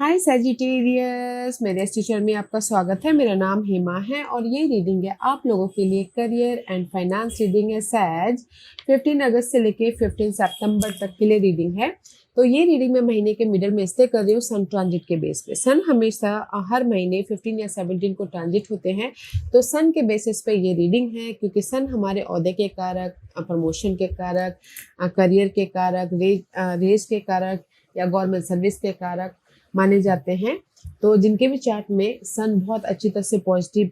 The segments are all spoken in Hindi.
हाय सैजिटेरियस, मेरे इस टीचर में आपका स्वागत है। मेरा नाम हेमा है और ये रीडिंग है आप लोगों के लिए करियर एंड फाइनेंस रीडिंग है। सैज 15 अगस्त से लेके 15 सितंबर तक के लिए रीडिंग है। तो ये रीडिंग मैं महीने के मिडल में इसलिए कर रही हूँ सन ट्रांजिट के बेस पे। सन हमेशा हर महीने 15 या 17 को ट्रांजिट होते हैं, तो सन के बेसिस पे ये रीडिंग है, क्योंकि सन हमारे ओहदे के कारक, प्रमोशन के कारक, करियर के कारक, रेज के कारक या गवर्नमेंट सर्विस के कारक माने जाते हैं। तो जिनके भी चार्ट में सन बहुत अच्छी तरह से पॉजिटिव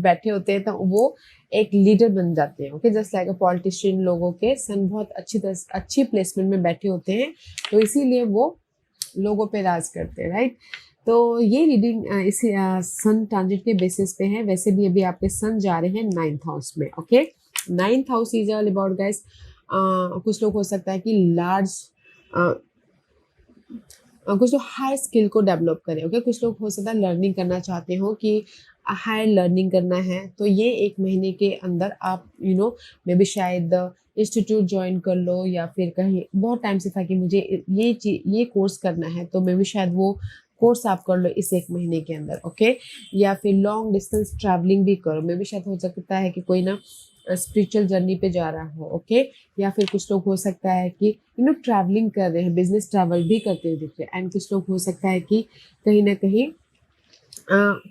बैठे होते हैं, तो वो एक लीडर बन जाते हैं। Okay, just like a politician, लोगों के सन बहुत अच्छी प्लेसमेंट में बैठे होते हैं, तो इसीलिए वो लोगों पे राज करते हैं, राइट। तो ये रीडिंग इसी सन ट्रांजिट के बेसिस पे है। वैसे भी अभी आपके सन जा रहे हैं 9th हाउस में। Okay, 9th house is all about guys, कुछ लोग हो सकता है कि लार्ज कुछ लोग हाई स्किल को डेवलप करें। ओके, कुछ लोग हो सकता है लर्निंग करना चाहते हो कि हाई लर्निंग करना है, तो ये एक महीने के अंदर आप मे बी शायद इंस्टीट्यूट ज्वाइन कर लो, या फिर कहीं बहुत टाइम से था कि मुझे ये कोर्स करना है, तो मे बी शायद वो कोर्स आप कर लो इस एक महीने के अंदर। ओके, या फिर लॉन्ग डिस्टेंस ट्रैवलिंग भी करो। मे बी शायद हो सकता है कि कोई ना स्पिरिचुअल जर्नी पे जा रहा हो। ओके, या फिर कुछ लोग हो सकता है कि ट्रैवलिंग कर रहे हैं, बिजनेस ट्रैवल भी करते हुए दिख रहे हैं। एंड कुछ लोग हो सकता है कि कहीं ना कहीं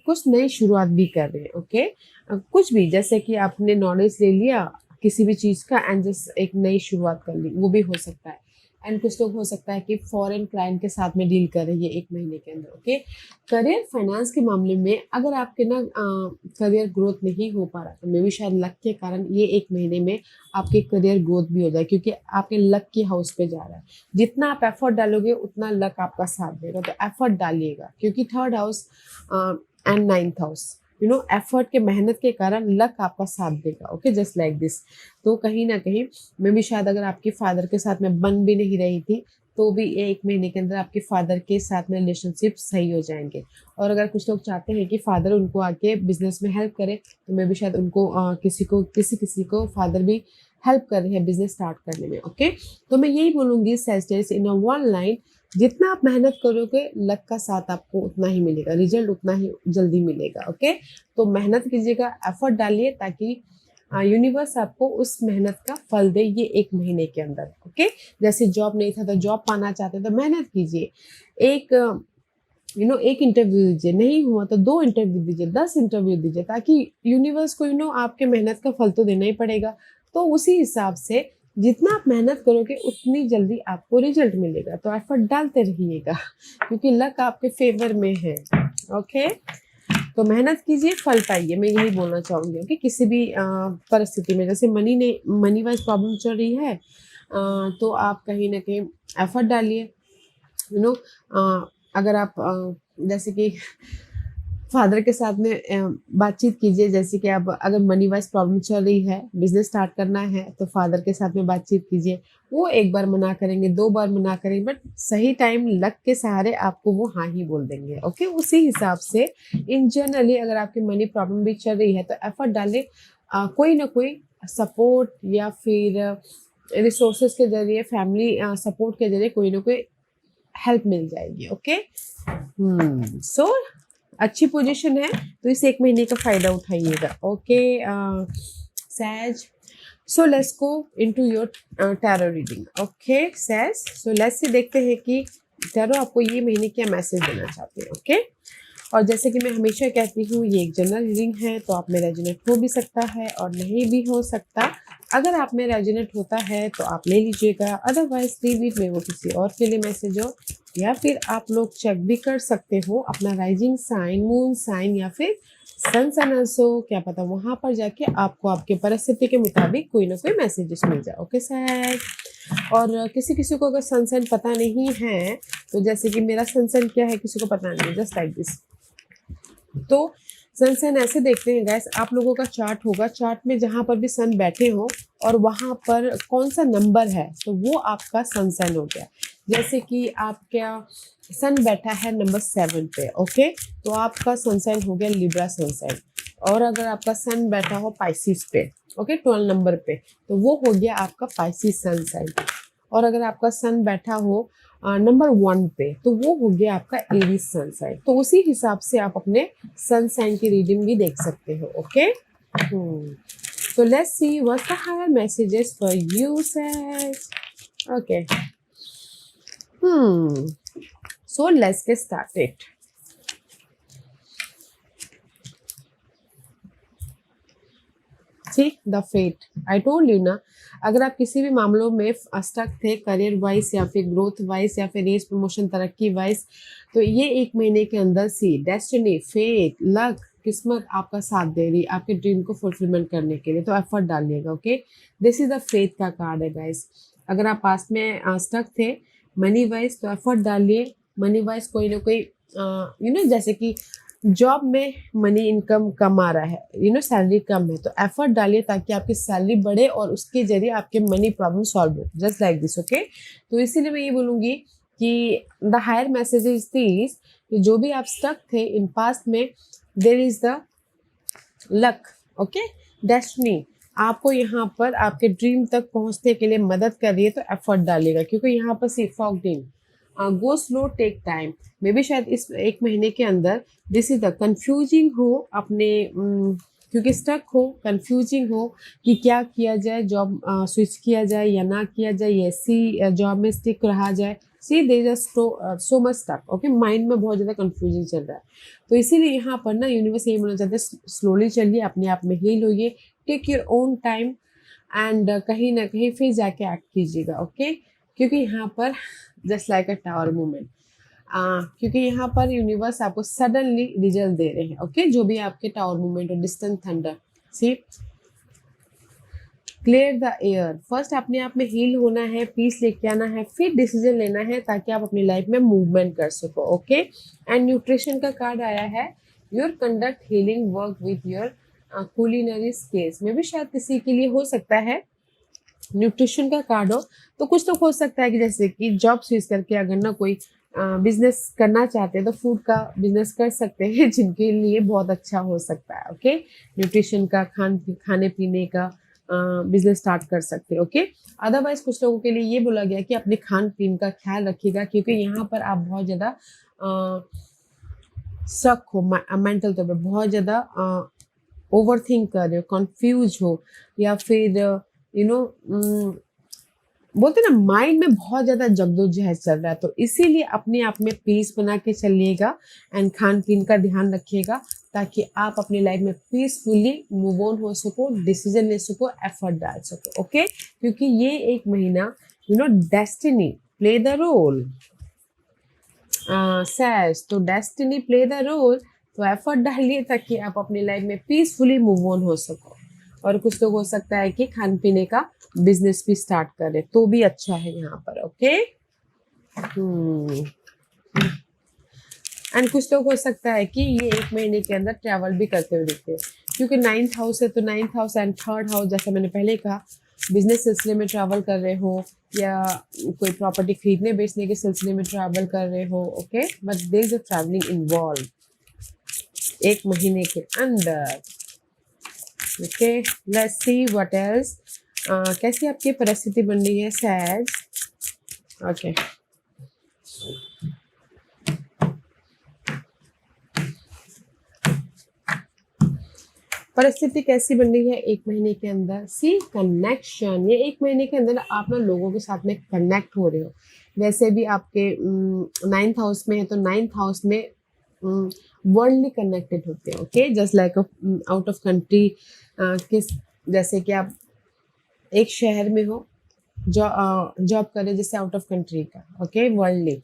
कुछ नई शुरुआत भी कर रहे हैं। ओके, कुछ भी, जैसे कि आपने नॉलेज ले लिया किसी भी चीज़ का एंड जस्ट एक नई शुरुआत कर ली, वो भी हो सकता है। एंड कुछ लोग हो सकता है कि फॉरेन क्लाइंट के साथ में डील कर रही है एक महीने के अंदर। ओके, करियर फाइनेंस के मामले में अगर आपके ना करियर ग्रोथ नहीं हो पा रहा, तो मे भी शायद लक के कारण ये एक महीने में आपके करियर ग्रोथ भी हो जाए, क्योंकि आपके लक की हाउस पे जा रहा है। जितना आप एफर्ट डालोगे उतना लक आपका साथ देगा, तो एफर्ट डालिएगा, क्योंकि 3rd house and 9th house effort के, मेहनत के कारण लक आपका साथ देगा। Okay, just like this. तो कहीं ना कहीं मे भी शायद अगर आपके फादर के साथ में बन भी नहीं रही थी, तो भी ये एक महीने के अंदर आपके फादर के साथ में रिलेशनशिप सही हो जाएंगे। और अगर कुछ लोग चाहते हैं कि फादर उनको आके बिजनेस में हेल्प करे, तो मे भी शायद उनको किसी को फादर भी हेल्प कर रहे हैं बिजनेस स्टार्ट करने में। ओके, तो मैं यही बोलूंगी Sagittarius, in a one line, जितना आप मेहनत करोगे लक का साथ आपको उतना ही मिलेगा, रिजल्ट उतना ही जल्दी मिलेगा। ओके, तो मेहनत कीजिएगा, एफर्ट डालिए, ताकि यूनिवर्स आपको उस मेहनत का फल दे ये एक महीने के अंदर। ओके, जैसे जॉब नहीं था तो जॉब पाना चाहते तो मेहनत कीजिए, एक इंटरव्यू दीजिए, नहीं हुआ तो 2 इंटरव्यू दीजिए, 10 इंटरव्यू दीजिए, ताकि यूनिवर्स को आपके मेहनत का फल तो देना ही पड़ेगा। तो उसी हिसाब से जितना आप मेहनत करोगे उतनी जल्दी आपको रिजल्ट मिलेगा, तो एफर्ट डालते रहिएगा, क्योंकि लक आपके फेवर में है। ओके, तो मेहनत कीजिए, फल पाइए, मैं यही बोलना चाहूंगी। ओके, किसी भी परिस्थिति में, जैसे मनी वाइज प्रॉब्लम चल रही है, तो आप कहीं ना कहीं एफर्ट डालिए। अगर आप जैसे कि फादर के साथ में बातचीत कीजिए, जैसे कि आप अगर मनी वाइज प्रॉब्लम चल रही है, बिजनेस स्टार्ट करना है, तो फादर के साथ में बातचीत कीजिए। वो 1 बार मना करेंगे, 2 बार मना करेंगे, बट सही टाइम लक के सहारे आपको वो हाँ ही बोल देंगे। ओके, उसी हिसाब से इन जनरली अगर आपकी मनी प्रॉब्लम भी चल रही है, तो एफर्ट डालें, कोई ना कोई सपोर्ट या फिर रिसोर्सेज के जरिए, फैमिली सपोर्ट के जरिए कोई ना कोई हेल्प मिल जाएगी। ओके, सो अच्छी पोजीशन है, तो इस एक महीने का फायदा उठाइएगा। Okay Sag, so let's go into your tarot reading. Okay Sag, so let's say देखते हैं कि टैरो आपको ये महीने क्या मैसेज देना चाहते हैं। ओके, और जैसे कि मैं हमेशा कहती हूँ, ये एक जनरल रीडिंग है, तो आप में रेजोनेट हो भी सकता है और नहीं भी हो सकता। अगर आप में रेजोनेट होता है तो आप ले लीजिएगा, अदरवाइज लीव इट, में वो किसी और के लिए मैसेज हो। या फिर आप लोग चेक भी कर सकते हो अपना राइजिंग साइन, मून साइन, या फिर सन साइन ऑल्सो, क्या पता वहां पर जाके आपको आपके परिस्थिति के मुताबिक कोई ना कोई मैसेजेस मिल जाए। ओके सैज, और किसी किसी को अगर सन साइन पता नहीं है, तो जैसे कि मेरा सन साइन क्या है किसी को पता नहीं है, जस्ट लाइक दिस। तो सन साइन ऐसे देखते हैं गैस, आप लोगों का चार्ट होगा, चार्ट में जहाँ पर भी सन बैठे हो और वहाँ पर कौन सा नंबर है, तो वो आपका सन साइन हो गया। जैसे कि आपका सन बैठा है नंबर 7 पे, ओके, तो आपका सन साइन हो गया लिब्रा सन साइन। और अगर आपका सन बैठा हो पाइसिस पे, ओके, 12 नंबर पे, तो वो हो गया आपका पाइसिस सन साइन। और अगर आपका सन बैठा हो नंबर 1 पे, तो वो हो गया आपका एरीज सन साइन। तो उसी हिसाब से आप अपने सन साइन की रीडिंग भी देख सकते हो। Okay, so let's see what's the higher messages for you, Sag. Okay, so let's get started. See the fate, I told you ना, अगर आप किसी भी मामलों में स्टक थे करियर वाइज या फिर ग्रोथ वाइज या फिर रेस प्रमोशन तरक्की वाइज, तो ये एक महीने के अंदर सी डेस्टिनी, फेट, लक, किस्मत आपका साथ दे रही है आपके ड्रीम को फुलफिलमेंट करने के लिए, तो एफर्ट डालिएगा। Okay, this is the faith का कार्ड है गाइस। अगर आप पास्ट में स्टक थे मनी वाइज, तो एफर्ट डालिए मनी वाइज, कोई ना कोई जैसे कि जॉब में मनी इनकम कम आ रहा है, सैलरी कम है, तो एफर्ट डालिए ताकि आपकी सैलरी बढ़े और उसके जरिए आपके मनी प्रॉब्लम सॉल्व हो, जस्ट लाइक दिस। ओके, तो इसीलिए मैं ये बोलूँगी कि the higher message is this, कि जो भी आप स्टक थे इन पास्ट में, there is the luck, okay, destiny आपको यहाँ पर आपके ड्रीम तक पहुँचने के लिए मदद कर रही है, तो एफर्ट डालिएगा। क्योंकि यहाँ पर सी फॉग्ड इन, गो स्लो, टेक टाइम, मे भी शायद इस एक महीने के अंदर दिस इज द कंफ्यूजिंग हो अपने, क्योंकि स्टक हो, कंफ्यूजिंग हो कि क्या किया जाए, जॉब स्विच किया जाए या ना किया जाए, या ऐसी जॉब में स्टिक रहा जाए। See there is so much stuck, okay, mind में बहुत ज़्यादा कंफ्यूजन चल रहा है। तो इसीलिए यहाँ पर ना यूनिवर्स यही बोलना चाहते हैं, स्लोली चलिए, अपने आप में हील होइए, take your own time and कहीं ना कहीं फिर जाके एक्ट कीजिएगा। ओके, क्योंकि यहाँ पर जस्ट लाइक अ टावर मूवमेंट, क्योंकि यहाँ पर यूनिवर्स आपको सडनली रिजल्ट दे रहे हैं। ओके, जो भी आपके टावर मूवमेंट और distant thunder, see clear the air, first अपने आप में हील होना है, पीस लेके आना है, फिर डिसीजन लेना है ताकि आप अपनी लाइफ में मूवमेंट कर सको। ओके, एंड न्यूट्रिशन का कार्ड आया है, your conduct healing work with your culinary skills, में भी शायद किसी के लिए हो सकता है न्यूट्रिशन का कार्ड हो, तो कुछ तो हो सकता है कि जैसे कि जॉब स्विच करके अगर ना कोई बिजनेस करना चाहते हैं तो फूड का बिजनेस कर सकते हैं, जिनके लिए बहुत अच्छा हो सकता है। ओके, न्यूट्रिशन का, खाने पीने का बिजनेस स्टार्ट कर सकते हैं। ओके, अदरवाइज कुछ लोगों के लिए ये बोला गया कि अपने खान पीन का ख्याल रखिएगा, क्योंकि यहाँ पर आप बहुत ज़्यादा शक हो, मेंटल तौर पर बहुत ज़्यादा ओवर थिंक कर रहे हो, कंफ्यूज हो, या फिर बोलते ना माइंड में बहुत ज़्यादा जद्दोजहद चल रहा है, तो इसीलिए अपने आप में पीस बना के चलिएगा एंड खान पीन का ध्यान रखिएगा ताकि आप अपनी लाइफ में पीसफुली मूव ऑन हो सको, डिसीजन ले सको, एफर्ट डाल सको। ओके, क्योंकि ये एक महीना डेस्टिनी प्ले द रोल सैज, तो डेस्टिनी प्ले द रोल, तो एफर्ट डालिए ताकि आप अपनी लाइफ में पीसफुली मूव ऑन हो सको। और कुछ लोग हो सकता है कि खान पीने का बिजनेस भी स्टार्ट करे, तो भी अच्छा है यहाँ पर। ओके, एंड कुछ लोग हो सकता है कि ये एक महीने के अंदर ट्रैवल भी करते हुए दिखते हैं, क्योंकि 9th हाउस है, तो 9th house and 3rd house, जैसा मैंने पहले कहा, बिजनेस सिलसिले में ट्रैवल कर रहे हो या कोई प्रॉपर्टी खरीदने बेचने के सिलसिले में ट्रैवल कर रहे हो। Okay, but there is a travelling involve एक महीने के अंदर। Okay, let's see what else, कैसी आपकी परिस्थिति बन रही है सैज। ओके, परिस्थिति कैसी बन रही है एक महीने के अंदर। सी कनेक्शन, ये एक महीने के अंदर आप ना लोगों के साथ में कनेक्ट हो रहे हो। वैसे भी आपके 9th हाउस में है, तो 9th हाउस में वर्ल्डली कनेक्टेड होते हैं। Okay, just like out of country, किस जैसे कि आप एक शहर में हो, जॉब कर रहे जैसे आउट ऑफ कंट्री का। ओके, वर्ल्डली,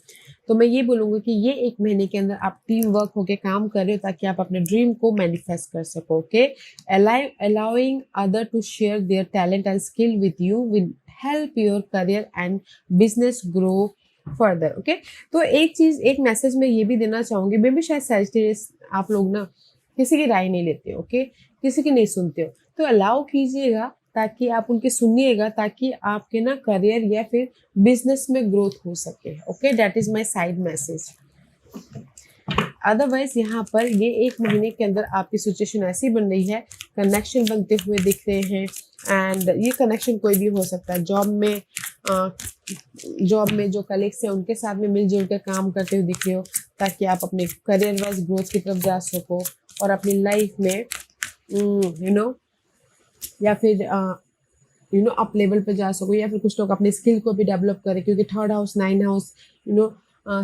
तो मैं ये बोलूँगी कि ये एक महीने के अंदर आप टीम वर्क होके काम कर रहे हो ताकि आप अपने ड्रीम को मैनिफेस्ट कर सको। Okay, allowing other to share their talent and skill with you will help your career and business grow further. Okay, तो एक चीज़, एक मैसेज मैं ये भी देना चाहूँगी, मे भी शायद सैजिटेरियस आप लोग ना किसी की राय नहीं लेते हो। ओके, किसी की नहीं सुनते हो, तो अलाउ कीजिएगा ताकि आप उनकी सुनिएगा, ताकि आपके ना करियर या फिर बिजनेस में ग्रोथ हो सके। Okay, that is my side message. Otherwise यहाँ पर ये एक महीने के अंदर आपकी सिचुएशन ऐसी बन रही है, कनेक्शन बनते हुए दिख रहे हैं, एंड ये कनेक्शन कोई भी हो सकता है, जॉब में जॉब में जो कलीग्स हैं उनके साथ में मिलजुल कर काम करते हुए दिख रहे हो, ताकि आप अपने करियर वाइज ग्रोथ की तरफ जा सको और अपनी लाइफ में या फिर अप लेवल पे जा सको, या फिर कुछ लोग अपने स्किल को भी डेवलप करें, क्योंकि third house, nine house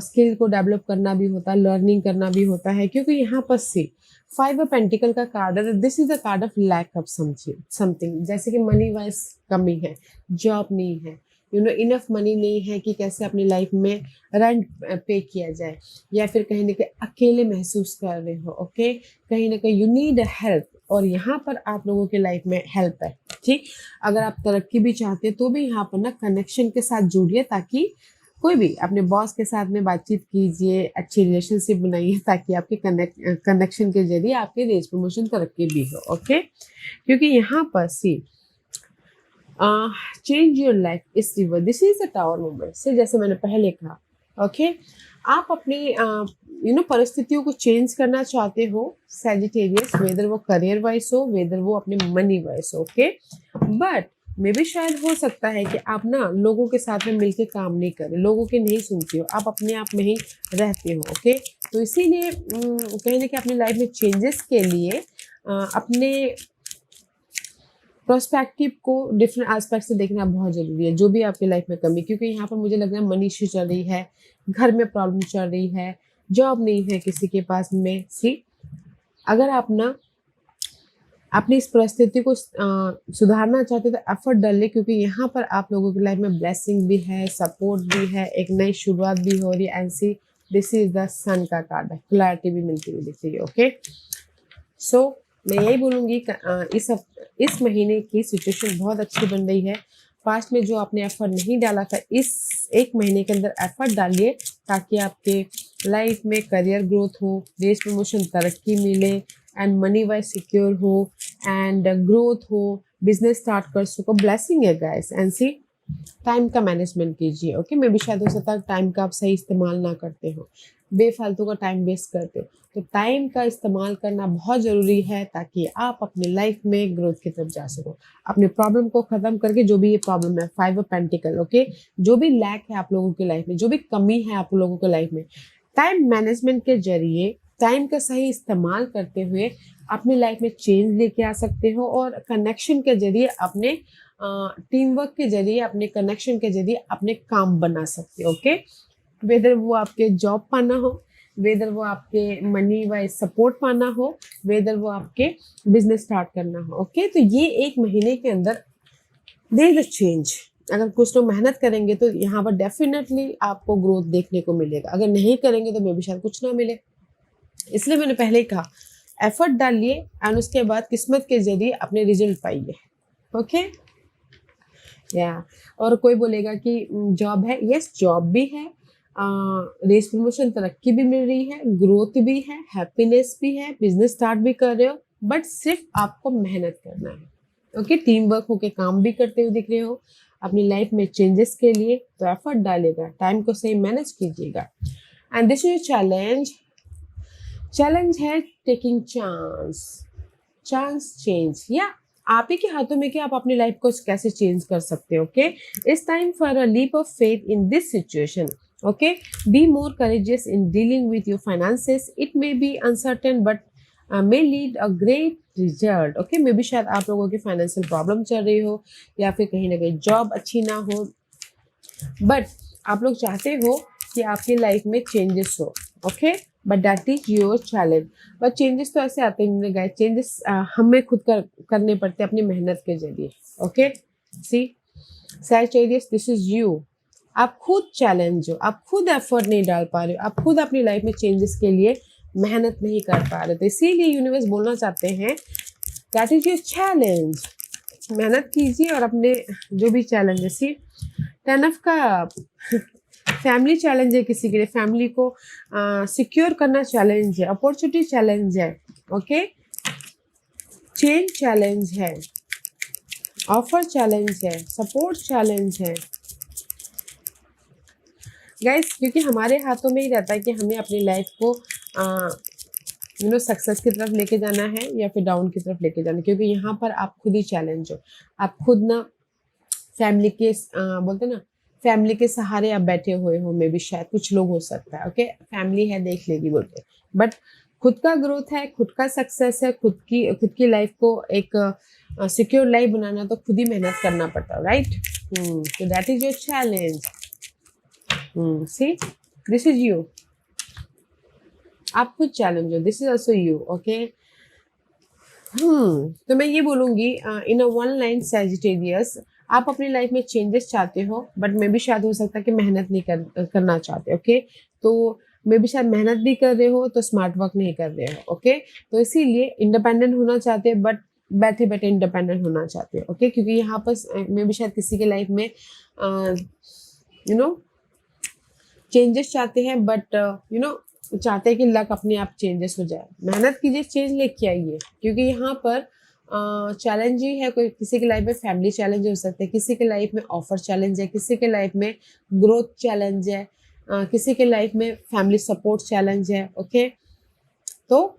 skill को डेवलप करना भी होता है, लर्निंग करना भी होता है, क्योंकि यहाँ पर सी 5 ऑफ पेंटिकल का कार्ड है। This is the card of lack of something, जैसे कि मनी वाइज कमी है, जॉब नहीं है, इनफ मनी नहीं है कि कैसे अपनी लाइफ में रेंट पे किया जाए, या फिर कहीं ना कहीं अकेले महसूस कर रहे हो, ओके, कहीं ना कहीं यू नीड हेल्प, और यहाँ पर आप लोगों की लाइफ में हेल्प है, ठीक। अगर आप तरक्की भी चाहते हैं तो भी यहाँ पर ना कनेक्शन के साथ जुड़िए, ताकि कोई भी अपने बॉस के साथ में बातचीत कीजिए, अच्छी रिलेशनशिप बनाइए, ताकि आपके कनेक्शन के जरिए आपके रेस प्रमोशन तरक्की भी हो, ओके। क्योंकि यहाँ पर सी चेंज योर लाइफ इस river, this is a tower movement से, जैसे मैंने पहले कहा, ओके। आप अपनी परिस्थितियों को चेंज करना चाहते हो सैजिटेरियस, वेदर वो करियर वाइज हो, वेदर वो अपने मनी वाइज हो, ओके। बट मे भी शायद हो सकता है कि आप ना लोगों के साथ में मिलके काम नहीं करें, लोगों के नहीं सुनते हो, आप अपने आप में ही रहते हो, ओके। तो इसीलिए कहीं ना कहीं अपनी लाइफ में चेंजेस के लिए अपने प्रोस्पेक्टिव को डिफरेंट एस्पेक्ट से देखना बहुत जरूरी है, जो भी आपकी लाइफ में कमी, क्योंकि यहाँ पर मुझे लग रहा है मनी इश्यू चल रही है, घर में प्रॉब्लम चल रही है, जॉब नहीं है किसी के पास में, सी अगर आप ना अपनी इस परिस्थिति को सुधारना चाहते तो एफर्ट डालिए, क्योंकि यहाँ पर आप लोगों की लाइफ में ब्लेसिंग भी है, सपोर्ट भी है, एक नई शुरुआत भी हो रही है, and see this is the sun का कार्ड है, क्लैरिटी भी मिलती हुई दिख रही है, ओके। सो मैं यही बोलूँगी इस महीने की सिचुएशन बहुत अच्छी बन रही है। पास्ट में जो आपने एफर्ट नहीं डाला था, इस एक महीने के अंदर एफर्ट डालिए, ताकि आपके लाइफ में करियर ग्रोथ हो, रेस प्रमोशन तरक्की मिले, एंड मनी वाइज सिक्योर हो, एंड ग्रोथ हो, बिजनेस स्टार्ट कर सको, ब्लेसिंग है गाइस। एंड सी टाइम का मैनेजमेंट कीजिए, ओके। मे भी शायद हो सकता है टाइम का आप सही इस्तेमाल ना करते हो, बेफालतू का टाइम वेस्ट करते हो, तो टाइम का इस्तेमाल करना बहुत ज़रूरी है, ताकि आप अपनी लाइफ में ग्रोथ की तरफ जा सको, अपने प्रॉब्लम को ख़त्म करके, जो भी ये प्रॉब्लम है, 5 ऑफ पेंटिकल, ओके, जो भी लैक है आप लोगों की लाइफ में, जो भी कमी है आप लोगों की लाइफ में, टाइम मैनेजमेंट के जरिए, टाइम का सही इस्तेमाल करते हुए अपनी लाइफ में चेंज लेके आ सकते हो, और कनेक्शन के जरिए अपने टीम वर्क के जरिए, अपने कनेक्शन के जरिए अपने काम बना सकते हो, ओके। वेदर वो आपके जॉब पाना हो, वेदर वो आपके मनी वाइज सपोर्ट पाना हो, वेदर वो आपके बिजनेस स्टार्ट करना हो, ओके। तो ये एक महीने के अंदर देयर इज अ चेंज। अगर कुछ लोग मेहनत करेंगे तो यहाँ पर डेफिनेटली आपको ग्रोथ देखने को मिलेगा, अगर नहीं करेंगे तो मे भी शायद कुछ ना मिले। इसलिए मैंने पहले ही कहा, एफर्ट डालिए एंड उसके बाद किस्मत के जरिए अपने रिजल्ट पाइए, ओके। या और कोई बोलेगा कि जॉब है, यस जॉब भी है, रेस प्रमोशन तरक्की भी मिल रही है, ग्रोथ भी है, हैप्पीनेस भी है, बिजनेस स्टार्ट भी कर रहे हो, बट सिर्फ आपको मेहनत करना है, ओके। टीम वर्क होके काम भी करते हुए दिख रहे हो अपनी लाइफ में चेंजेस के लिए, तो एफर्ट डालेगा, टाइम को सही मैनेज कीजिएगा। एंड दिस इज चैलेंज है टेकिंग चांस चेंज, या आप ही के हाथों में कि आप अपनी लाइफ को कैसे चेंज कर सकते हो, okay. It's time for a leap of faith in this situation, okay. Be more courageous in dealing with your finances, it may be uncertain but may lead a great result, okay. May be शायद आप लोगों की फाइनेंशियल प्रॉब्लम चल रही हो, या फिर कहीं ना कहीं जॉब अच्छी ना हो, बट आप लोग चाहते हो कि आपकी लाइफ में चेंजेस हो, okay. But that is your challenge. But changes तो ऐसे आते हैं गाइस, चेंजेस हमें खुद करने पड़ते हैं अपनी मेहनत के जरिए, okay. See Sagittarius, this is you. आप खुद चैलेंज हो, आप खुद एफर्ट नहीं डाल पा रहे हो, आप खुद अपनी लाइफ में चेंजेस के लिए मेहनत नहीं कर पा रहे, तो इसीलिए यूनिवर्स बोलना चाहते हैं दैट इज योर चैलेंज। मेहनत कीजिए और अपने जो भी चैलेंज है, सी 10 ऑफ कप फैमिली चैलेंज है, किसी के लिए फैमिली को सिक्योर करना चैलेंज है, अपॉर्चुनिटी चैलेंज है, ओके। चेंज चैलेंज है, ऑफर चैलेंज है, सपोर्ट चैलेंज है गाइस, क्योंकि हमारे हाथों में ही रहता है कि हमें अपनी लाइफ को सक्सेस की तरफ लेके जाना है या फिर डाउन की तरफ लेके जाना है, क्योंकि यहाँ पर आप खुद ही चैलेंज हो, आप खुद ना फैमिली के बोलते ना, फैमिली के सहारे आप बैठे हुए हो, मे बी शायद कुछ लोग हो सकता है, ओके, फैमिली है देख लेगी बोल के, बट खुद का ग्रोथ है, खुद का सक्सेस है, खुद की लाइफ को एक सिक्योर लाइफ बनाना तो खुद ही मेहनत करना पड़ता है, राइट? तो that is your challenge. See, this is you, आप खुद चैलेंज हो, this is also you, okay. तो मैं ये बोलूंगी, in a one line Sagittarius, आप अपनी लाइफ में चेंजेस चाहते हो, बट मे भी शायद हो सकता है कि मेहनत नहीं करना चाहते, ओके। तो मे भी शायद मेहनत भी कर रहे हो तो स्मार्ट वर्क नहीं कर रहे हो, ओके। तो इसीलिए इंडिपेंडेंट होना चाहते हैं, बट बैठे बैठे इंडिपेंडेंट होना चाहते हो, ओके। क्योंकि यहाँ पर मे भी शायद किसी के लाइफ में यू नो चेंजेस चाहते हैं, बट चाहते हैं कि लक अपने आप चेंजेस हो जाए। मेहनत कीजिए, चेंज लेके आइए, क्योंकि यहाँ पर चैलेंज ही है। कोई किसी की लाइफ में फैमिली चैलेंज हो सकते हैं, किसी के लाइफ में ऑफर चैलेंज है, किसी के लाइफ में ग्रोथ चैलेंज है, किसी के लाइफ में फैमिली सपोर्ट चैलेंज है, ओके। तो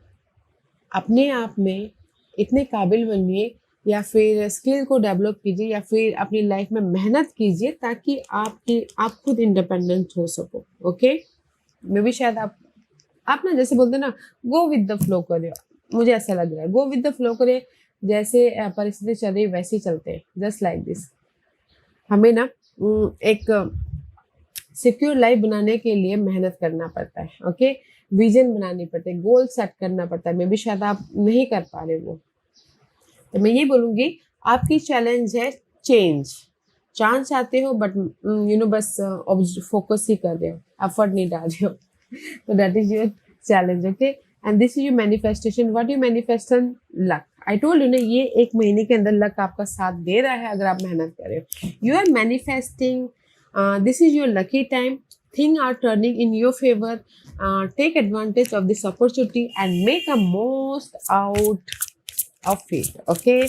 अपने आप में इतने काबिल बनिए, या फिर स्किल को डेवलप कीजिए, या फिर अपनी लाइफ में मेहनत कीजिए, ताकि आप खुद इंडिपेंडेंट हो सको, ओके। मे बी शायद आप ना, जैसे बोलते हैं ना, गो विद द फ्लो करिए। मुझे ऐसा लग रहा है, गो विद द फ्लो करिए, जैसे परिस्थिति चल रही वैसे ही चलते हैं, जस्ट लाइक दिस। हमें ना एक सिक्योर लाइफ बनाने के लिए मेहनत करना पड़ता है, ओके। विजन बनानी पड़ती है, गोल सेट करना पड़ता है, मे बी शायद आप नहीं कर पा रहे वो। तो मैं ये बोलूंगी, आपकी चैलेंज है चेंज। चांस चाहते हो, बट बस फोकस ही कर रहे हो, एफर्ट नहीं डाल रहे हो। तो that is your challenge, okay. And this is your manifestation, what you manifestation, luck. I told you ना, ये एक महीने के अंदर लक आपका साथ दे रहा है, अगर आप मेहनत कर रहे हो। You are manifesting, this is your lucky time, things are turning in your favor, take advantage of this opportunity and make a most out of it, okay।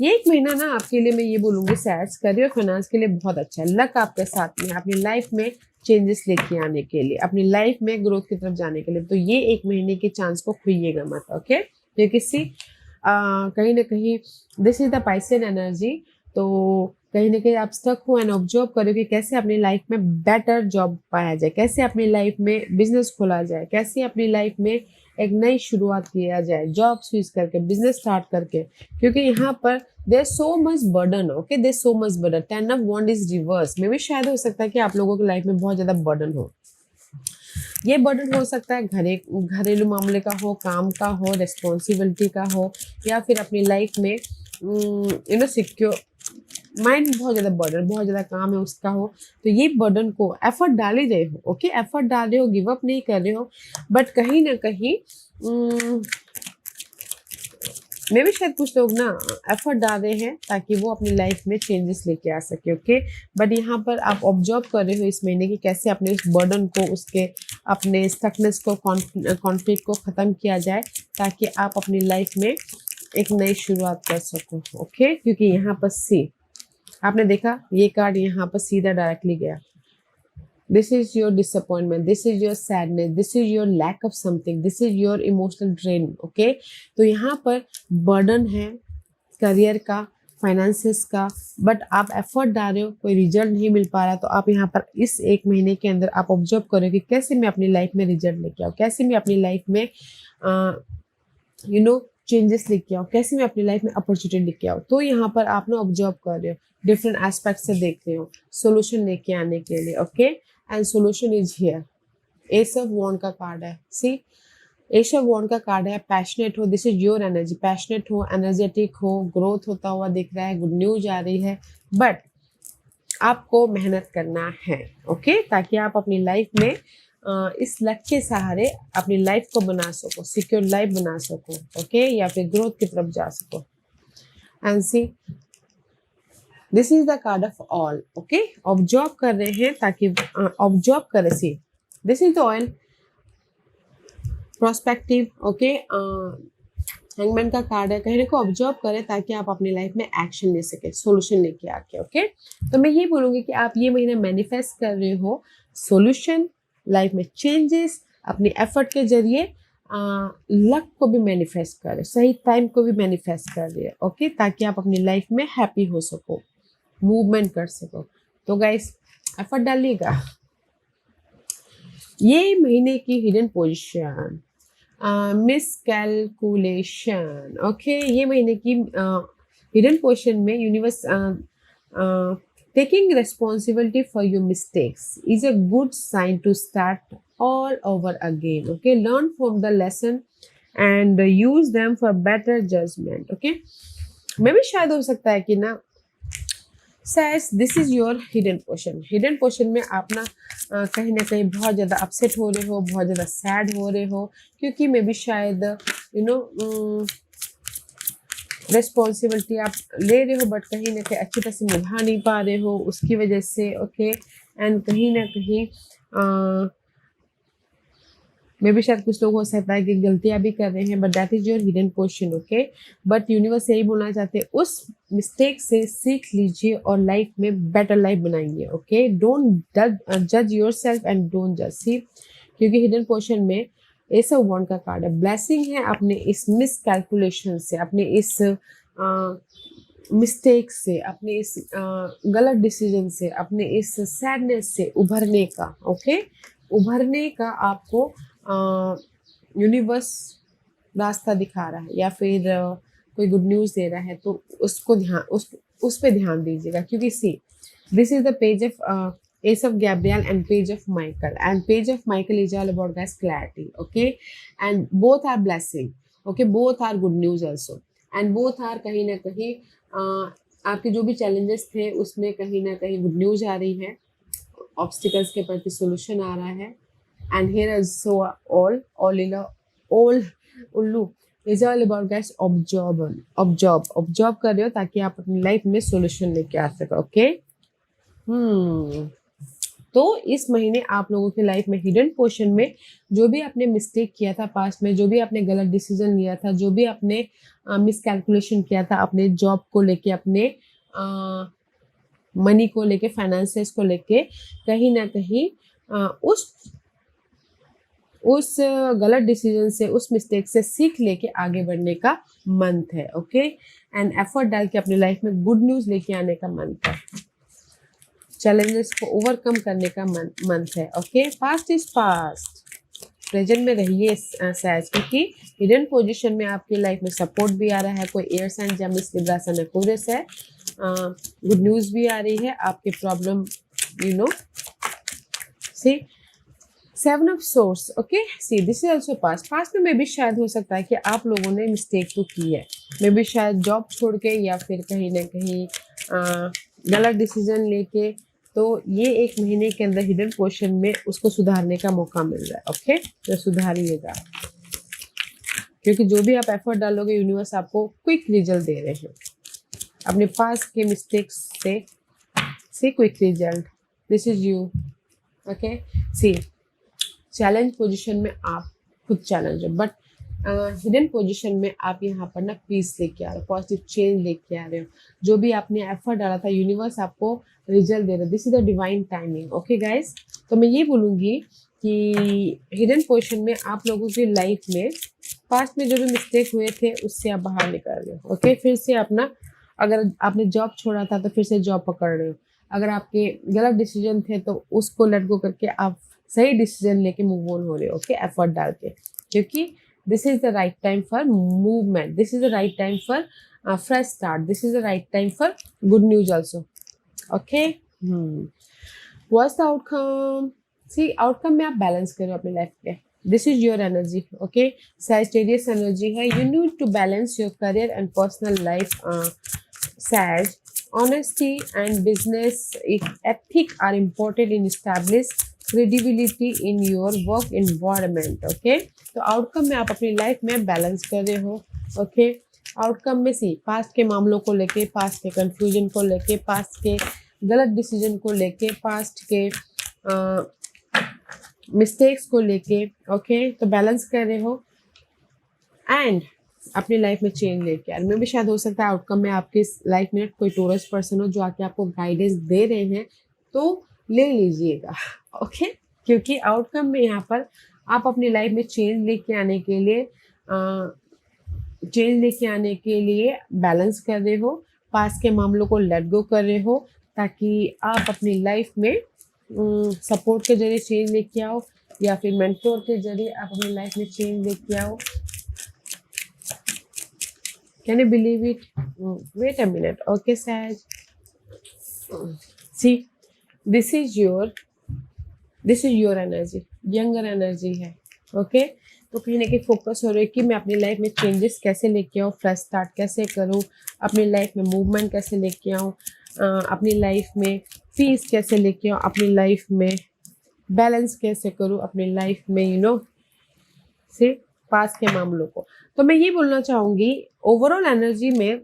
ये एक महीना ना आपके लिए मैं ये बोलूंगी, सैड्स करियर फाइनेंस के लिए बहुत अच्छा है। लक आपके साथ में, अपनी लाइफ में चेंजेस लेके आने के लिए, अपनी लाइफ में ग्रोथ की तरफ जाने के लिए। तो ये एक महीने के चांस को खोइएगा मत, ओके। तो किसी कहीं ना कहीं दिस इज द पाइसेन एनर्जी। तो कहीं ना कहीं आप स्टक हो एंड ऑब्जर्व करो कि कैसे अपनी लाइफ में बेटर जॉब पाया जाए, कैसे अपनी लाइफ में बिजनेस खोला जाए, कैसे अपनी लाइफ में एक नई शुरुआत किया जाए, जॉब स्विच करके, बिजनेस स्टार्ट करके। क्योंकि यहाँ पर there so much burden, okay, there so much burden. 10 of wand is reverse. मे भी शायद हो सकता है कि आप लोगों की लाइफ में बहुत ज्यादा बर्डन हो। ये बर्डन हो सकता है घरेलू मामले का हो, काम का हो, रिस्पॉन्सिबिलिटी का हो, या फिर अपनी लाइफ में सिक्योर माइंड, बहुत ज़्यादा बर्डन, बहुत ज़्यादा काम है उसका हो। तो ये बर्डन को एफर्ट डाल ही रहे हो, ओके, एफर्ट डाल रहे हो, गिव अप नहीं कर रहे हो, बट कहीं ना कहीं मे भी शायद कुछ लोग ना एफर्ट डाल रहे हैं ताकि वो अपनी लाइफ में चेंजेस लेके आ सके, ओके। बट यहाँ पर आप ऑब्जर्व कर रहे हो इस महीने की कैसे अपने उस बर्डन को, उसके अपने स्टकनेस को, कॉन्फ्लिक्ट को ख़त्म किया जाए, ताकि आप अपनी लाइफ में एक नई शुरुआत कर सको, ओके। क्योंकि यहाँ पर सी, आपने देखा ये कार्ड यहाँ पर सीधा डायरेक्टली गया। This is your disappointment, this is your sadness, this is your lack of something, this is your emotional drain, okay. तो यहाँ पर बर्डन है करियर का, फाइनेंसेस का, बट आप एफर्ट डाल रहे हो, कोई रिजल्ट नहीं मिल पा रहा। तो आप यहाँ पर इस एक महीने के अंदर आप ऑब्जर्व करो कि कैसे मैं अपनी लाइफ में रिजल्ट लेके आऊँ, कैसे मैं अपनी लाइफ में चेंजेस लेके आओ, कैसे मैं अपनी लाइफ में अपॉर्चुनिटी लेके आओ। तो यहाँ पर आप ना ऑब्जर्व कर रहे हो, डिफरेंट एस्पेक्ट से देख रहे हो सोल्यूशन लेके आने के लिए, okay. And solution is here. Ace of wand का कार्ड है, सी, एस ऑफ वॉन्ड का कार्ड है। पैशनेट हो, this is your energy, passionate हो, एनर्जेटिक हो, ग्रोथ होता हुआ दिख रहा है, गुड न्यूज आ रही है, बट आपको मेहनत करना है, ओके, ताकि आप अपनी लाइफ में इस लक के सहारे अपनी लाइफ को बना सको, सिक्योर लाइफ बना सको, ओके, या फिर ग्रोथ की तरफ जा सको। And see, this is the card of all, okay. Observe कर रहे हैं ताकि ऑब्जर्व करें, see, this is the oil prospective, okay. Hangman का कार्ड है, कहने को ऑब्जर्व करें ताकि आप अपनी लाइफ में एक्शन ले सके, सॉल्यूशन लेके आके, ओके। तो मैं ये बोलूंगी कि आप ये महीने मैनिफेस्ट कर रहे हो सॉल्यूशन, लाइफ में चेंजेस, अपनी एफर्ट के जरिए लक को भी मैनिफेस्ट करें, सही टाइम को भी मैनिफेस्ट कर रहे हैं, ओके, ताकि आप अपनी लाइफ में हैप्पी हो सको। मूवमेंट कर सको। तो गाइस एफर्ट डालिएगा। ये महीने की हिडन पोजीशन, मिसकैलकुलेशन। ओके, ये महीने की हिडन पोजीशन में universe taking responsibility for your mistakes is a good sign to start all over again. Okay, learn from the lesson and use them for better judgment. Okay, मैं भी शायद हो सकता है कि ना says this is your hidden portion. Hidden portion में आप ना कहीं ना कहीं बहुत ज़्यादा अपसेट हो रहे हो, बहुत ज़्यादा सैड हो रहे हो, क्योंकि मे बी शायद यू नो रिस्पॉन्सिबिलिटी आप ले रहे हो बट कहीं ना कहीं अच्छी तरह से निभा नहीं पा रहे हो उसकी वजह से। ओके, एंड कहीं ना कहीं मे भी शायद कुछ लोग हो सकता है कि गलतियां भी कर रहे हैं, but that is your hidden portion. Okay, but universe यही बोलना चाहते हैं, उस मिस्टेक से सीख लीजिए और लाइफ में बेटर लाइफ बनाइए। ओके, डोंट जज योर सेल्फ एंड डोंट जज सी, क्योंकि हिडन पोर्शन में एस ऑफ वॉन्ड का कार्ड है। ब्लेसिंग है अपने इस मिस कैलकुलेशन से, अपने इस मिस्टेक से, अपने इस गलत डिसीजन से, अपने इस सैडनेस से उभरने का। ओके, उभरने का आपको यूनिवर्स रास्ता दिखा रहा है या फिर कोई गुड न्यूज़ दे रहा है, तो उसको उस पे ध्यान दीजिएगा। क्योंकि सी this is the page of Ace of Gabriel and Page of Michael, and Page of Michael is all about guys clarity. Okay, and both are blessing. Okay, both are good news also, and both are कहीं ना कहीं आपके जो भी challenges थे उसमें कहीं ना कहीं good news आ रही है, obstacles के प्रति solution आ रहा है। And here is so all उल्लू is all about guys absorb कर रहे हो ताकि आप अपनी लाइफ में सॉल्यूशन लेके आ सको। ओके, तो इस महीने आप लोगों की लाइफ में हिडन पोर्शन में जो भी आपने मिस्टेक किया था पास्ट में, जो भी आपने गलत डिसीजन लिया था, जो भी आपने मिसकैलकुलेशन किया था अपने जॉब को लेके, अपने मनी को लेके, फाइनेंसेस को लेके, कहीं ना कहीं उस गलत डिसीजन से, उस मिस्टेक से सीख लेके आगे बढ़ने का मंथ है। ओके, एंड एफर्ट डाल के अपनी लाइफ में गुड न्यूज़ लेके आने का मंथ है, चैलेंजेस को ओवरकम करने का मंथ है। Okay, past is past, present में रहिए सहज, क्योंकि हिडन पोजीशन में आपकी लाइफ में सपोर्ट भी आ रहा है। कोई air sign, Gemini, Libra, sun, Aquarius है, गुड न्यूज़ भी आ रही है, आपके problem see seven of swords. Okay, see this is also past. Past में मे भी शायद हो सकता है कि आप लोगों ने मिस्टेक तो की है, मे भी शायद जॉब छोड़ के या फिर कहीं ना कहीं गलत डिसीजन लेके, तो ये एक महीने के अंदर हिडन पोर्शन में उसको सुधारने का मौका मिल रहा है। ओके, तो सुधारिएगा, क्योंकि जो भी आप एफर्ट डालोगे यूनिवर्स आपको क्विक रिजल्ट दे रहे हैं अपने पास के मिस्टेक्स से quick result. This is you. Okay, see challenge position में आप खुद चैलेंज हो, बट हिडन पोजीशन में आप यहाँ पर ना पीस लेके आ रहे हो, पॉजिटिव चेंज लेके आ रहे हो। जो भी आपने एफर्ट डाला था यूनिवर्स आपको रिजल्ट दे रहा है। This is the divine timing. Okay guys, तो मैं ये बोलूँगी कि हिडन पोजीशन में आप लोगों की लाइफ में पास्ट में जो भी मिस्टेक हुए थे उससे आप बाहर निकल रहे हो। ओके, फिर से अपना, अगर आपने जॉब छोड़ा था तो फिर से जॉब पकड़ रहे हो, अगर आपके गलत डिसीजन थे तो उसको लेट गो करके आप सही डिसीजन लेके मूव ऑन हो रहे हो। ओके, एफर्ट डाल के, क्योंकि this is the right time for movement, this is the right time for fresh start, this is the right time for good news also. Okay, what's the outcome? See, outcome में आप बैलेंस करो अपने लाइफ पे। This is your energy. Okay, Sagittarius energy है। You need to balance your career and personal life. Sag, honesty and business ethic are important in establish credibility in your work environment. Okay, तो आउटकम में आप अपनी लाइफ में बैलेंस कर रहे हो। ओके, आउटकम में सी पास्ट के मामलों को लेके, पास्ट के कंफ्यूजन को लेके, पास्ट के गलत डिसीजन को लेके, पास्ट के मिस्टेक्स को लेके। ओके, तो बैलेंस कर रहे हो एंड अपनी लाइफ में चेंज लेके यार। मैं भी शायद हो सकता है आउटकम में आपके लाइफ में कोई टोरस पर्सन हो जो आके आपको गाइडेंस दे रहे हैं, तो ले लीजिएगा। ओके, क्योंकि आउटकम में यहाँ पर आप अपनी लाइफ में चेंज लेके आने के लिए बैलेंस कर रहे हो। पास के मामलों को लेट गो कर रहे हो ताकि आप अपनी लाइफ में सपोर्ट के जरिए चेंज लेके आओ, या फिर मेंटोर के जरिए आप अपनी लाइफ में चेंज लेके आओ। Can you believe it? Wait a minute. Okay सहज, see this is your energy, younger energy है। ओके तो कहीं ना कहीं फोकस हो रहा है कि मैं अपनी लाइफ में चेंजेस कैसे लेके आऊँ, फ्रेश स्टार्ट कैसे करूँ, अपनी लाइफ में मूवमेंट कैसे लेके आऊँ, अपनी लाइफ में पीस कैसे लेके आऊँ, अपनी लाइफ में बैलेंस कैसे करूँ, अपनी लाइफ में से पास के मामलों को। तो मैं ये बोलना चाहूँगी ओवरऑल एनर्जी में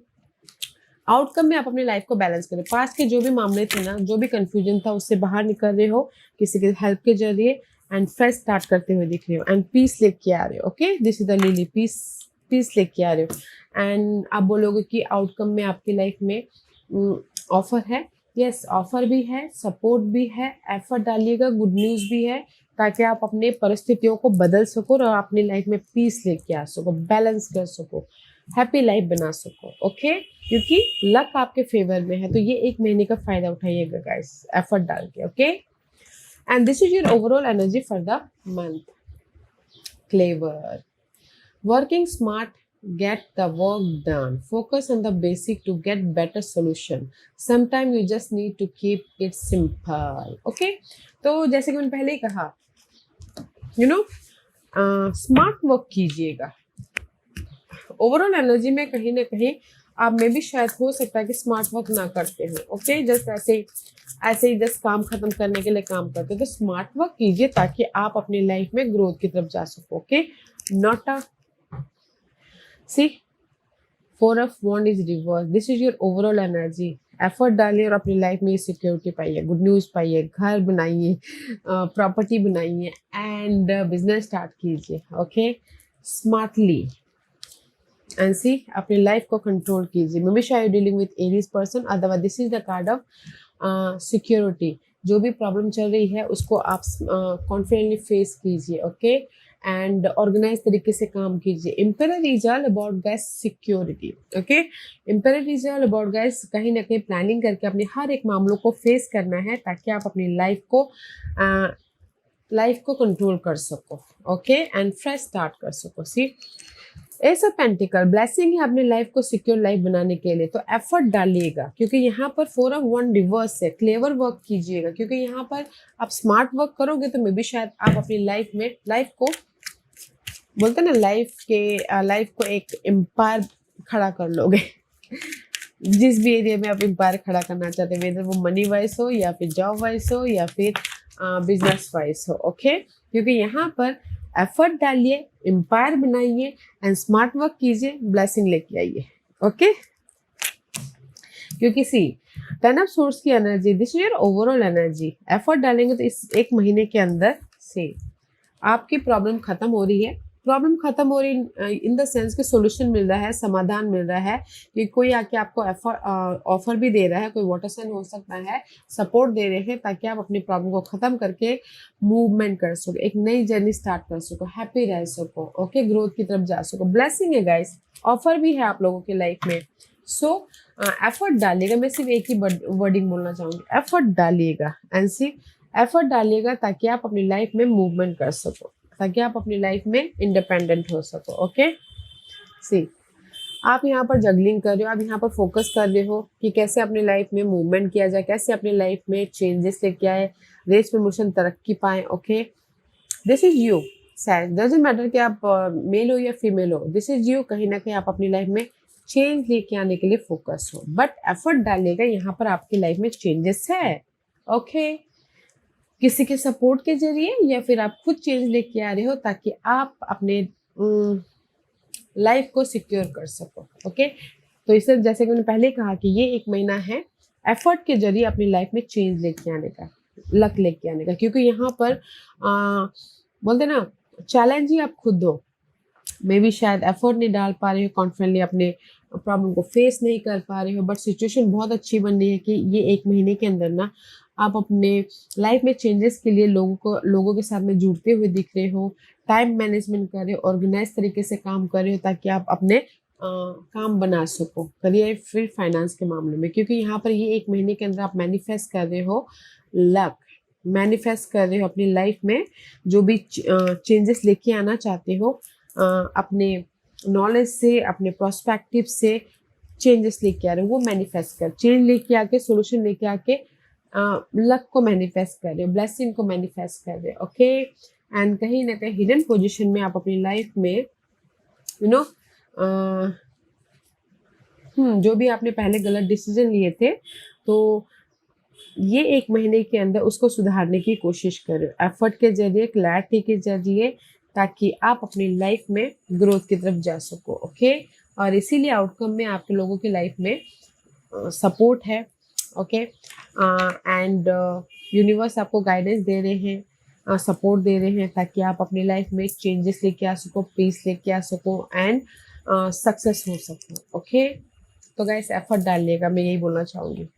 आउटकम में आप अपनी लाइफ को बैलेंस करें। पास्ट के जो भी मामले थे ना, जो भी कंफ्यूजन था उससे बाहर निकल रहे हो किसी के हेल्प के जरिए, एंड फ्रेश स्टार्ट करते हुए दिख रहे हो, एंड पीस लेके आ रहे हो। Okay this is the lily, peace लेके आ रहे हो। एंड आप बोलोगे कि आउटकम में आपकी लाइफ में ऑफर है। यस ऑफर भी है, सपोर्ट भी है, एफर्ट डालिएगा, गुड न्यूज़ भी है, ताकि आप अपने परिस्थितियों को बदल सको और अपनी लाइफ में पीस लेके आ सको, बैलेंस कर सको, हैप्पी लाइफ बना सको। ओके क्योंकि लक आपके फेवर में है, तो ये एक महीने का फायदा उठाइएगा गाइस, एफर्ट डाल के। Okay and this is your overall energy for the month. Clever, working smart, get the work done, focus on the basic to get better solution, sometimes you just need to keep it simple। okay तो जैसे कि मैंने पहले ही कहा स्मार्ट वर्क कीजिएगा। ओवरऑल एनर्जी में कहीं ना कहीं आप में भी शायद हो सकता है कि स्मार्ट वर्क ना करते हो। ओके जस्ट ऐसे ही जस्ट काम खत्म करने के लिए काम करते हो, तो स्मार्ट वर्क कीजिए ताकि आप अपनी लाइफ में ग्रोथ की तरफ जा सको। Okay not a see four of wand is reverse, this is your overall energy. Effort डालिए और अपनी लाइफ में सिक्योरिटी पाइए, गुड न्यूज़ पाइए, घर बनाइए, प्रॉपर्टी बनाइए, एंड बिजनेस स्टार्ट कीजिए। ओके स्मार्टली एंड सी अपनी लाइफ को कंट्रोल कीजिए। मे बी शायद dealing with Aries person, otherwise this is the card of security. जो भी प्रॉब्लम चल रही है उसको आप कॉन्फिडेंटली फेस कीजिए। ओके एंड ऑर्गेनाइज तरीके से काम कीजिए। Empire is all about guys security. Okay empire is all about guys कहीं ना कहीं प्लानिंग करके अपने हर एक मामलों को फेस करना है ताकि आप अपनी लाइफ को कंट्रोल कर सको। ओके एंड फ्रेश स्टार्ट कर सको। See ace of pentacle blessing है अपनी लाइफ को सिक्योर लाइफ बनाने के लिए, तो एफर्ट डालिएगा क्योंकि यहाँ पर फोर ऑफ वन रिवर्स है। क्लेवर वर्क कीजिएगा क्योंकि यहाँ पर आप स्मार्ट वर्क करोगे तो मे बी शायद आप अपनी लाइफ को बोलते ना लाइफ को एक एम्पायर खड़ा कर लोगे। जिस भी एरिया में आप एम्पायर खड़ा करना चाहते हैं, वेदर वो मनी वाइज हो या फिर जॉब वाइज हो या फिर बिजनेस वाइज हो। ओके क्योंकि यहाँ पर एफर्ट डालिए, एम्पायर बनाइए एंड स्मार्ट वर्क कीजिए, ब्लेसिंग लेके आइए। ओके क्योंकि सी टेन ऑफ सोर्स की energy, this is your overall energy. Effort डालेंगे तो इस एक महीने के अंदर से आपकी प्रॉब्लम खत्म हो रही है। प्रॉब्लम खत्म हो रही इन द सेंस कि सोल्यूशन मिल रहा है, समाधान मिल रहा है कि कोई आके आपको ऑफर भी दे रहा है, कोई वाटर साइन हो सकता है, सपोर्ट दे रहे हैं ताकि आप अपनी प्रॉब्लम को खत्म करके मूवमेंट कर सको, एक नई जर्नी स्टार्ट कर सको, हैप्पी रह सको। ओके ग्रोथ की तरफ जा सको। ब्लेसिंग है गाइस, ऑफर भी है आप लोगों की लाइफ में। सो एफर्ट डालिएगा। मैं सिर्फ एक ही वर्डिंग बोलना चाहूंगी, एफर्ट डालिएगा एंड सी एफर्ट डालिएगा ताकि आप अपनी लाइफ में मूवमेंट कर सको, ताकि आप अपनी लाइफ में इंडिपेंडेंट हो सको। ओके सी आप यहाँ पर जगलिंग कर रहे हो, आप यहाँ पर फोकस कर रहे हो कि कैसे अपनी लाइफ में मूवमेंट किया जाए, कैसे अपनी लाइफ में चेंजेस लेके आए, रेस प्रमोशन तरक्की पाए। Okay this is you. Doesn't matter कि आप मेल हो या फीमेल हो, दिस इज यू। कहीं ना कहीं आप अपनी लाइफ में चेंज लेके आने के लिए फोकस हो, बट एफर्ट डालिएगा। यहाँ पर आपकी लाइफ में चेंजेस है। ओके किसी के सपोर्ट के जरिए या फिर आप खुद चेंज लेके आ रहे हो ताकि आप अपने लाइफ को सिक्योर कर सको। ओके तो इससे जैसे कि मैंने पहले कहा कि ये एक महीना है एफर्ट के जरिए अपनी लाइफ में चेंज लेके आने का, लक लेके आने का, क्योंकि यहाँ पर बोलते ना चैलेंज ही आप खुद हो। मे भी शायद एफर्ट नहीं डाल पा रहे हो, कॉन्फिडेंटली अपने प्रॉब्लम को फेस नहीं कर पा रहे हो, बट सिचुएशन बहुत अच्छी बन रही है कि ये एक महीने के अंदर ना आप अपने लाइफ में चेंजेस के लिए लोगों के साथ में जुड़ते हुए दिख रहे हो, टाइम मैनेजमेंट कर रहे हो, ऑर्गेनाइज तरीके से काम कर रहे हो ताकि आप अपने काम बना सको करियर फिर फाइनेंस के मामले में, क्योंकि यहाँ पर ये एक महीने के अंदर आप मैनिफेस्ट कर रहे हो लक, मैनिफेस्ट कर रहे हो अपनी लाइफ में जो भी चेंजेस लेके आना चाहते हो, अपने नॉलेज से, अपने प्रोस्पेक्टिव से चेंजेस लेके आ रहे हो, वो मैनिफेस्ट कर, चेंज लेके आके, सोल्यूशन लेके आके लक को मैनिफेस्ट कर रहे हो, ब्लेसिंग को मैनिफेस्ट कर रहे हो। ओके, एंड कहीं ना कहीं हिडन पोजीशन में आप अपनी लाइफ में यू नो जो भी आपने पहले गलत डिसीजन लिए थे, तो ये एक महीने के अंदर उसको सुधारने की कोशिश करो, एफर्ट के जरिए, क्लैरिटी के जरिए, ताकि आप अपनी लाइफ में ग्रोथ की तरफ जा सको। ओके, और इसीलिए आउटकम में आपके लोगों की लाइफ में सपोर्ट है। ओके, एंड यूनिवर्स आपको गाइडेंस दे रहे हैं, सपोर्ट दे रहे हैं, ताकि आप अपनी लाइफ में चेंजेस लेके आ सको, पीस लेके आ सको, एंड सक्सेस हो सको। ओके, तो गाइस एफर्ट डालिएगा, मैं यही बोलना चाहूँगी,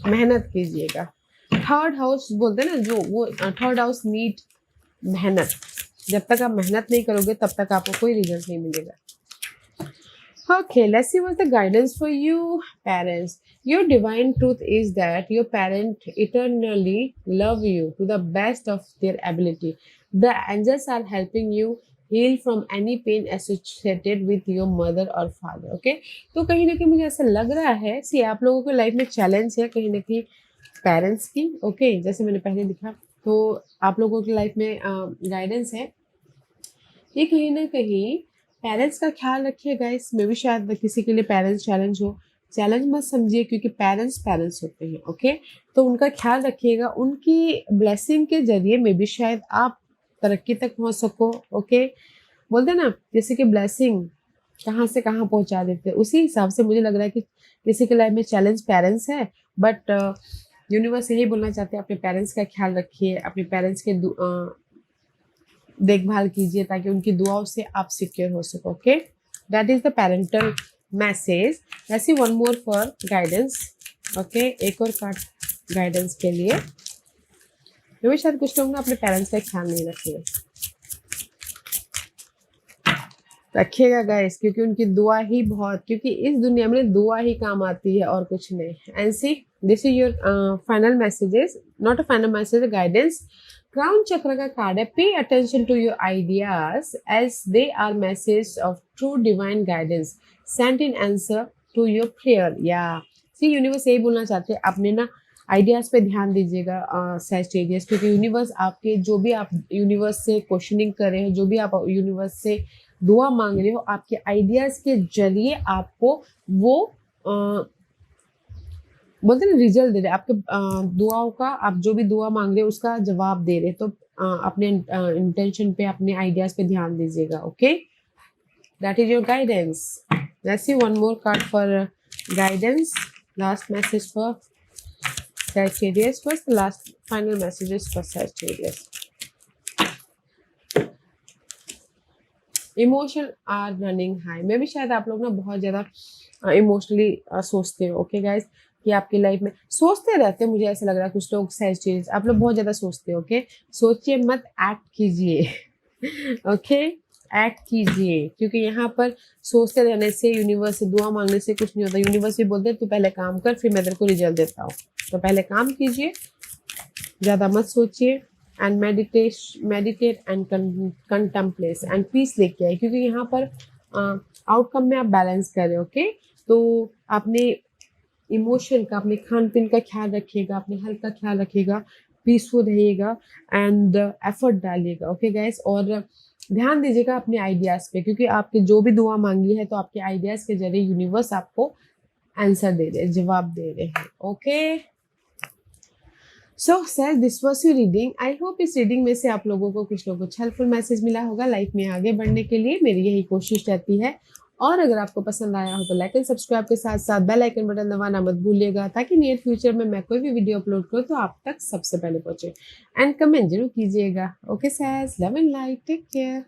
मेहनत कीजिएगा। थर्ड हाउस बोलते हैं ना, जो वो थर्ड हाउस नीड मेहनत, जब तक आप मेहनत नहीं करोगे तब तक आपको कोई रिजल्ट नहीं मिलेगा। Okay, let's see what's the guidance for you, parents. Your divine truth is that your parent eternally love you to the best of their ability. The angels are helping you heal from any pain associated with your mother or father. Okay, तो कहीं ना कहीं मुझे ऐसा लग रहा है कि आप लोगों की लाइफ में चैलेंज है कहीं ना कहीं पेरेंट्स की। ओके, जैसे मैंने पहले लिखा, तो आप लोगों की लाइफ में गाइडेंस है, ये कहीं ना कहीं पेरेंट्स का ख्याल रखिए गाइस। मैं भी शायद किसी के लिए पेरेंट्स चैलेंज हो, चैलेंज मत समझिए, क्योंकि पेरेंट्स पेरेंट्स होते हैं। ओके, तो उनका ख्याल रखिएगा, उनकी ब्लेसिंग के जरिए में भी शायद आप तरक्की तक पहुंच सको। ओके, बोलते ना जैसे कि ब्लेसिंग कहाँ से कहाँ पहुंचा देते हैं, उसी हिसाब से मुझे लग रहा है कि किसी के लाइफ में चैलेंज पेरेंट्स है, बट यूनिवर्स यही बोलना चाहते हैं, अपने पेरेंट्स का ख्याल रखिए, अपने पेरेंट्स के देखभाल कीजिए, ताकि उनकी दुआओं से आप सिक्योर हो सको। Okay, that is the parental message. Let's see one more for guidance. Okay, एक और कार्ड गाइडेंस के लिए। मैं भी शायद कुछ लोग ना अपने पेरेंट्स का ख्याल नहीं रखिएगा गाइस, क्योंकि उनकी दुआ ही बहुत, क्योंकि इस दुनिया में दुआ ही काम आती है और कुछ नहीं। And see this is your final messages, not a final message, guidance. Crown chakra का कार्ड है, pay attention to your ideas as they are message of true divine guidance sent in answer to your prayer. या सी यूनिवर्स यही बोलना चाहते हैं, अपने ना आइडियाज पे ध्यान दीजिएगा सैजिटेरियस, क्योंकि यूनिवर्स आपके जो भी आप यूनिवर्स से क्वेश्चनिंग कर रहे हो, जो भी आप यूनिवर्स से दुआ मांग रहे हो, आपके आइडियाज के जरिए आपको वो बोलते हैं रिजल्ट दे रहे, आपके दुआओं का, आप जो भी दुआ मांग रहे हो उसका जवाब दे रहे। तो अपने इंटेंशन पे, अपने आइडियाज पे ध्यान दीजिएगा। Okay, that is your guidance. Let's see one more card for guidance, last message for Sagittarius. What's the last final messages for Sagittarius? Emotion are running high. मैं भी शायद आप लोग ना बहुत ज़्यादा इमोशनली सोचते हो। ओके गाइज, कि आपकी लाइफ में सोचते रहते हैं, मुझे ऐसा लग रहा है कुछ लोग सैजिटेरियस आप लोग बहुत ज़्यादा सोचते हो। ओके, सोचिए मत, एक्ट कीजिए। ओके, एक्ट कीजिए, क्योंकि यहाँ पर सोचते रहने से, यूनिवर्स से दुआ मांगने से कुछ नहीं होता। यूनिवर्स भी बोलते हैं तू पहले काम कर, फिर मैं तेरे को रिजल्ट देता हूँ। तो पहले काम कीजिए, ज़्यादा मत सोचिए, and meditate and contemplate and peace लेके आए, क्योंकि यहाँ पर आउटकम में आप बैलेंस कर रहे हो। ओके, तो आपने इमोशन का, अपने खान पीन का ख्याल रखिएगा, अपने हेल्थ का ख्याल रखिएगा, पीसफुल रहिएगा एंड एफर्ट डालिएगा। ओके गाइस, और ध्यान दीजिएगा अपने आइडियाज़ पे, क्योंकि आपके जो भी दुआ मांगी है, तो आपके आइडियाज़ के जरिए यूनिवर्स आपको आंसर दे रहे हैं, जवाब दे रहे हैं। Okay, so sir this was you reading. I hope इस रीडिंग में से आप लोगों को कुछ लोगों को हेल्पफुल मैसेज मिला होगा लाइफ में आगे बढ़ने के लिए। मेरी यही कोशिश रहती है, और अगर आपको पसंद आया हो तो लाइक एंड सब्सक्राइब के साथ साथ बेल आइकन बटन दबाना मत भूलिएगा, ताकि नियर फ्यूचर में मैं कोई भी वीडियो अपलोड करूँ तो आप तक सबसे पहले पहुंचे। एंड कमेंट जरूर कीजिएगा। Okay sir, love and light, take care.